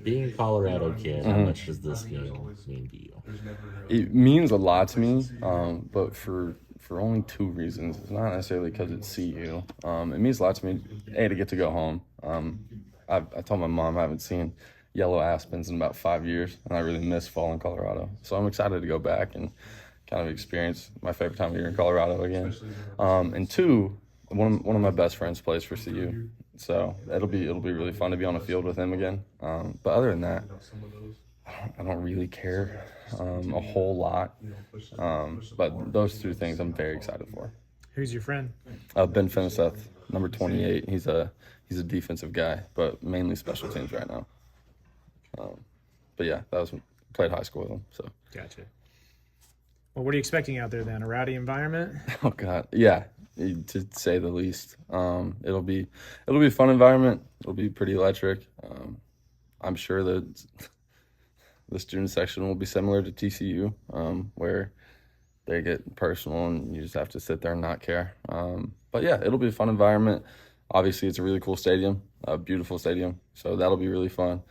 Being a Colorado kid, how much does this game mean to you? It means a lot to me, but for only two reasons. It's not necessarily because it's CU. It means a lot to me, A, to get to go home. I told my mom I haven't seen yellow aspens in about 5 years, and I really miss fall in Colorado. So I'm excited to go back and kind of experience my favorite time of year in Colorado again. And two, one of my best friends plays for CU, so it'll be really fun to be on the field with him again. But other than that, I don't really care a whole lot. But those two things I'm very excited for. Who's your friend? Ben Finiseth, number 28. He's a defensive guy, but mainly special teams right now. But yeah, played high school with him. So Gotcha. Well, what are you expecting out there then? A rowdy environment? oh god, yeah, to say the least. It'll be a fun environment. It'll be pretty electric. I'm sure that the student section will be similar to TCU, where they get personal and you just have to sit there and not care. But yeah, it'll be a fun environment. Obviously, it's a really cool stadium, a beautiful stadium, so that'll be really fun.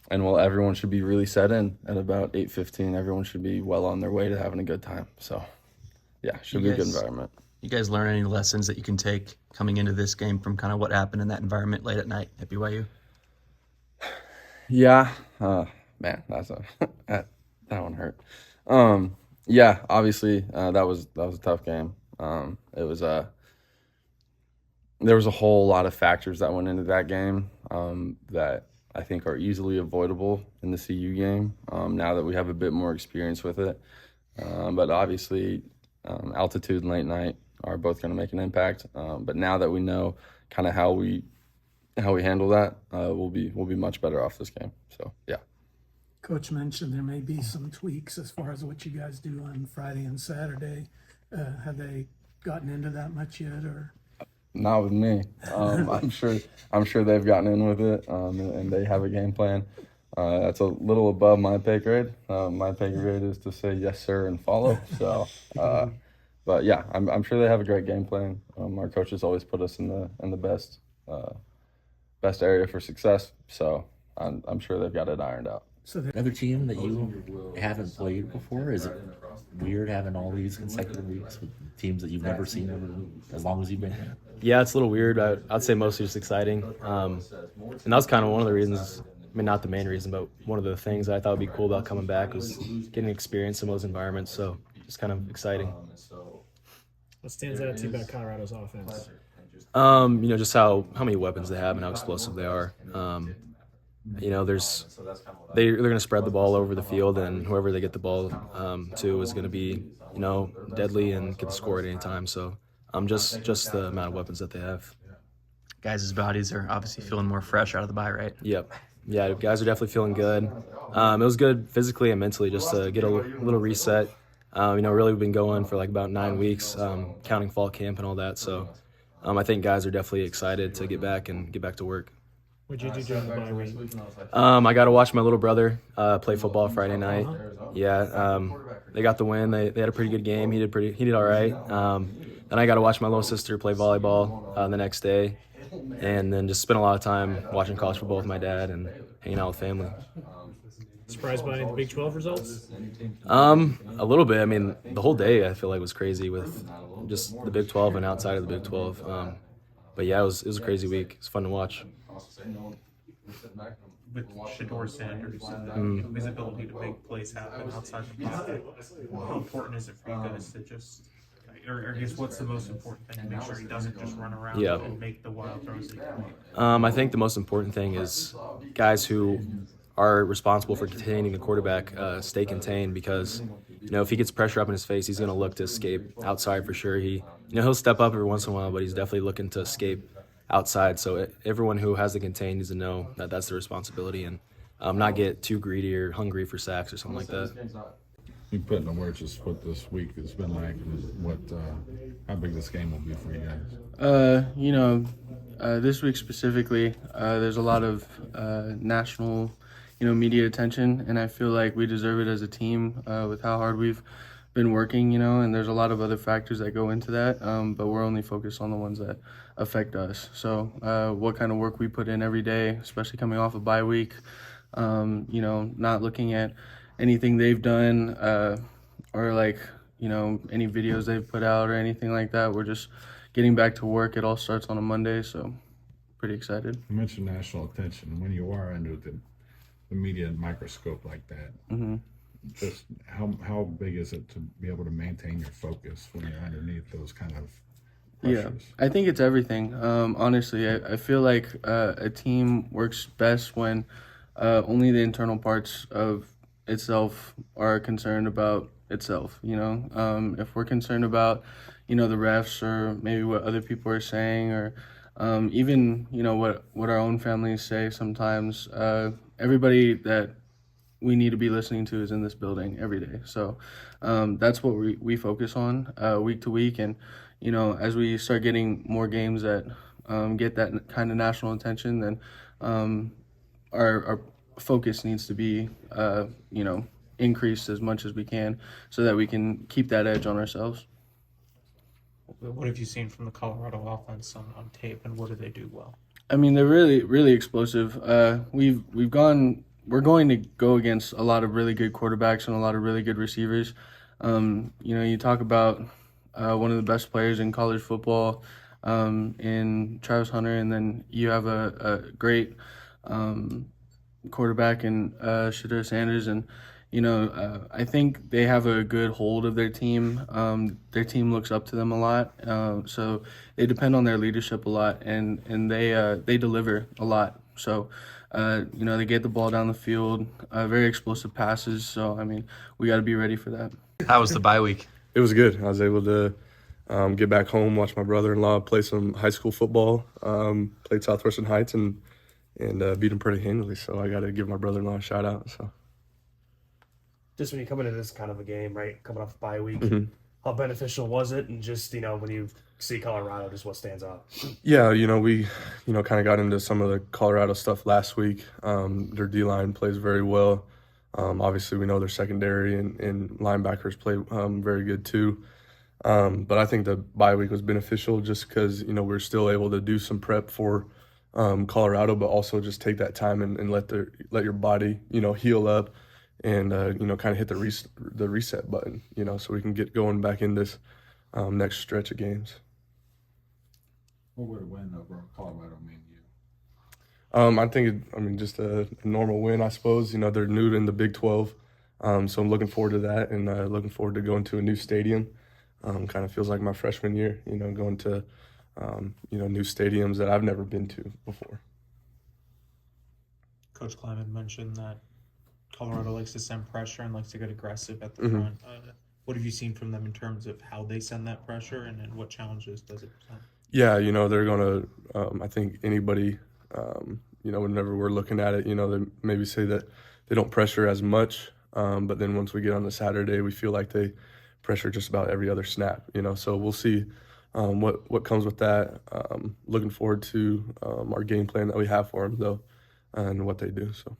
And everyone should be really set in at about 8:15. Everyone should be well on their way to having a good time. So, yeah, should be a good environment. You guys learn any lessons that you can take coming into this game from kind of what happened in that environment late at night at BYU? Yeah, man, that one hurt. Yeah, obviously that was a tough game. It was there was a whole lot of factors that went into that game that I think are easily avoidable in the CU game now that we have a bit more experience with it. But obviously, altitude and late night are both going to make an impact. But now that we know kind of how we handle that, we'll be much better off this game. So yeah. Coach mentioned there may be some tweaks as far as what you guys do on Friday and Saturday. Have they gotten into that much yet, or? Not with me. I'm sure they've gotten in with it, and they have a game plan. That's a little above my pay grade. My pay grade is to say yes, sir, and follow. So, but yeah, I'm sure they have a great game plan. Our coaches always put us in the best area for success. So I'm sure they've got it ironed out. So Another team that you haven't played before? Is it weird having all these consecutive weeks with teams that you've never seen as long as you've been here? Yeah, it's a little weird. I'd say mostly just exciting. And that was kind of one of the reasons, I mean, not the main reason, but one of the things that I thought would be cool about coming back was getting experience in those environments. So just kind of exciting. What stands out to you about Colorado's offense? Just how many weapons they have and how explosive they are. They're going to spread the ball over the field, and whoever they get the ball to is going to be, deadly and get the score at any time. So just the amount of weapons that they have. Guys' bodies are obviously feeling more fresh out of the bye, right? Yep. Yeah, guys are definitely feeling good. It was good physically and mentally just to get a little reset. Really we've been going for like about 9 weeks, counting fall camp and all that. So I think guys are definitely excited to get back to work. What'd you do during the bye week? I got to watch my little brother play football Friday night. Yeah, they got the win. They had a pretty good game. He did all right. Then I got to watch my little sister play volleyball the next day, and then just spend a lot of time watching college football with my dad and hanging out with family. Surprised by any of the Big 12 results? A little bit. I mean, the whole day I feel like was crazy with just the Big 12 and outside of the Big 12. But yeah, it was a crazy week. It's fun to watch. With Shedeur Sanders and the visibility to make plays happen outside the pocket, how important is it for you guys to just, or I guess what's the most important thing to make sure he doesn't just run around and make the wild throws that he can make? I think the most important thing is guys who are responsible for containing the quarterback stay contained, because if he gets pressure up in his face, he's going to look to escape outside for sure. He'll step up every once in a while, but he's definitely looking to escape outside. So everyone who has to contain needs to know that that's their responsibility and not get too greedy or hungry for sacks or something like that. You put into words just what this week has been like, and how big this game will be for you guys. This week specifically, there's a lot of national, media attention, and I feel like we deserve it as a team with how hard we've been working, you know, and there's a lot of other factors that go into that, but we're only focused on the ones that affect us. So what kind of work we put in every day, especially coming off a bye week, you know, not looking at anything they've done or like, you know, any videos they've put out or anything like that. We're just getting back to work. It all starts on a Monday, so pretty excited. You mentioned national attention. When you are under the media microscope like that, just how big is it to be able to maintain your focus when you're underneath those kind of pressures? Yeah, I think it's everything. Honestly, I feel like a team works best when only the internal parts of itself are concerned about itself, you know. If we're concerned about, you know, the refs or maybe what other people are saying or even, you know, what our own families say sometimes, everybody that we need to be listening to is in this building every day. So that's what we focus on week to week. And, you know, as we start getting more games that get that kind of national attention, then our focus needs to be, you know, increased as much as we can so that we can keep that edge on ourselves. What have you seen from the Colorado offense on tape, and what do they do well? I mean, they're really, really explosive. We're going to go against a lot of really good quarterbacks and a lot of really good receivers. You know, you talk about one of the best players in college football in Travis Hunter, and then you have a great quarterback in Shedeur Sanders, and you know, I think they have a good hold of their team. Their team looks up to them a lot, so they depend on their leadership a lot, and they deliver a lot. So, you know, they get the ball down the field, very explosive passes. So, I mean, we got to be ready for that. How was the bye week? It was good. I was able to get back home, watch my brother-in-law play some high school football, played Southwestern Heights, and beat him pretty handily. So I got to give my brother-in-law a shout out. So. Just when you come into this kind of a game, right, coming off a bye week, how beneficial was it? And just, you know, when you see Colorado, just what stands out? Yeah, you know, we, you know, kind of got into some of the Colorado stuff last week. Their D-line plays very well. Obviously, we know their secondary and linebackers play very good too. But I think the bye week was beneficial just because, you know, we're still able to do some prep for Colorado, but also just take that time and let your body, you know, heal up. And, you know, kind of hit the reset button, you know, so we can get going back in this next stretch of games. What would a win over Colorado mean to you? I think, just a normal win, I suppose. You know, they're new in the Big 12, so I'm looking forward to that and looking forward to going to a new stadium. Kind of feels like my freshman year, you know, going to, you know, new stadiums that I've never been to before. Coach Kleiman mentioned that Colorado likes to send pressure and likes to get aggressive at the front. What have you seen from them in terms of how they send that pressure and what challenges does it present? Yeah, you know, they're going to, I think anybody, you know, whenever we're looking at it, you know, they maybe say that they don't pressure as much, but then once we get on the Saturday, we feel like they pressure just about every other snap, you know, so we'll see what comes with that. Looking forward to our game plan that we have for them, though, and what they do, so.